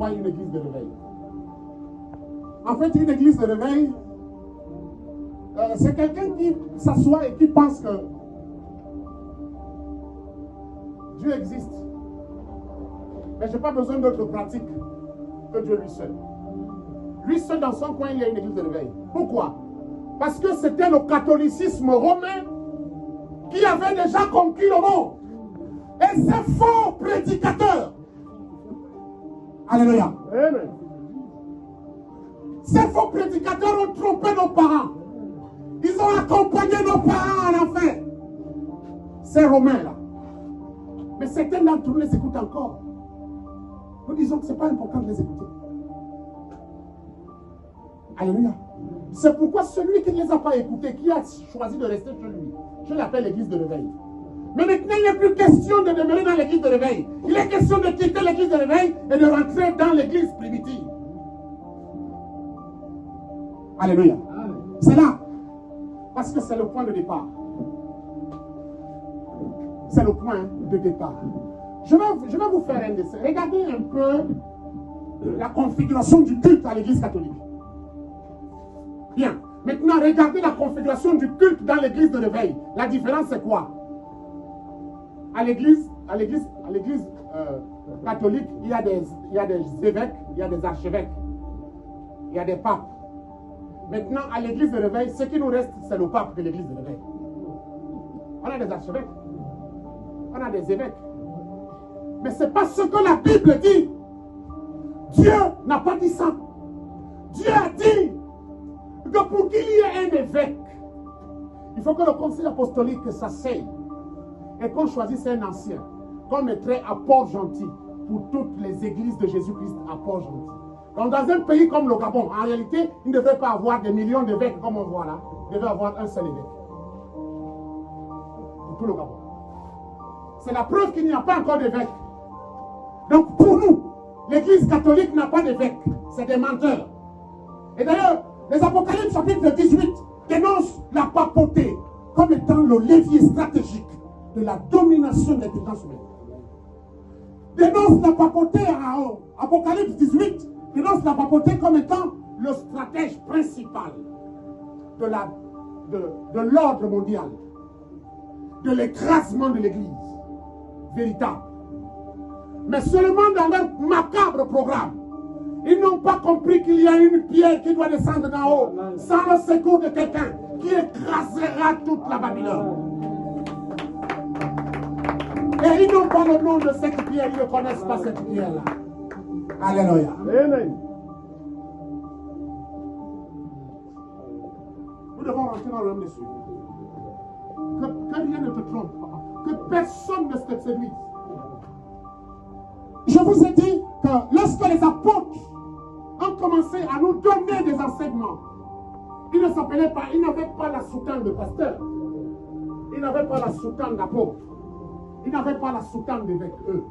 quoi une église de réveil? En fait, une église de réveil, c'est quelqu'un qui s'assoit et qui pense que Dieu existe. Mais je n'ai pas besoin d'autres pratiques que Dieu lui seul. Lui seul, dans son coin, il y a une église de réveil. Pourquoi? Parce que c'était le catholicisme romain qui avait déjà conquis le monde. Et ces faux prédicateurs, alléluia, Amen. ces faux prédicateurs ont trompé nos parents. Ils ont accompagné nos parents en enfer. Ces Romains-là. Mais certains d'entre nous les écoutent encore. Nous disons que ce n'est pas important de les écouter. Alléluia. C'est pourquoi celui qui ne les a pas écoutés, qui a choisi de rester chez lui, je l'appelle l'église de réveil. Mais maintenant, il n'est plus question de demeurer dans l'église de réveil. Il est question de quitter l'église de réveil et de rentrer dans l'église primitive. Alléluia. C'est là. Parce que c'est le point de départ. C'est le point de départ. Je vais vous faire un dessin. Regardez un peu la configuration du culte à l'église catholique. Bien. Maintenant, regardez la configuration du culte dans l'église de réveil. La différence, c'est quoi? À l'église catholique, il y a des évêques, il y a des archevêques, il y a des papes. Maintenant, à l'église de réveil, ce qui nous reste, c'est le pape de l'église de réveil. On a des archevêques, on a des évêques. Mais ce n'est pas ce que la Bible dit. Dieu n'a pas dit ça. Dieu a dit que pour qu'il y ait un évêque, il faut que le conseil apostolique s'asseye et qu'on choisisse un ancien qu'on mettrait à Port-Gentil pour toutes les églises de Jésus-Christ à Port-Gentil. Donc dans un pays comme le Gabon, en réalité, il ne devait pas avoir des millions d'évêques comme on voit là. Il devait avoir un seul évêque. Pour tout le Gabon. C'est la preuve qu'il n'y a pas encore d'évêque. Donc pour nous, l'église catholique n'a pas d'évêque. C'est des menteurs. Et d'ailleurs, les Apocalypses chapitre 18 dénoncent la papauté comme étant le levier stratégique de la domination des puissances humaines. Dénonce la papauté à Apocalypse 18, dénonce la papauté comme étant le stratège principal de l'ordre mondial, de l'écrasement de l'église véritable. Mais seulement dans leur macabre programme, ils n'ont pas compris qu'il y a une pierre qui doit descendre d'en haut, sans le secours de quelqu'un qui écrasera toute la Babylone. Et ils n'ont pas le nom de cette pierre, ils ne connaissent pas cette pierre-là. Alléluia. Amen. Nous devons rentrer dans le même dessus. Que rien ne te trompe, papa. Que personne ne se séduise. Je vous ai dit que lorsque les apôtres ont commencé à nous donner des enseignements, ils ne s'appelaient pas, ils n'avaient pas la soutane de pasteur, ils n'avaient pas la soutane d'apôtre, ils n'avaient pas la soutane d'évêque, eux.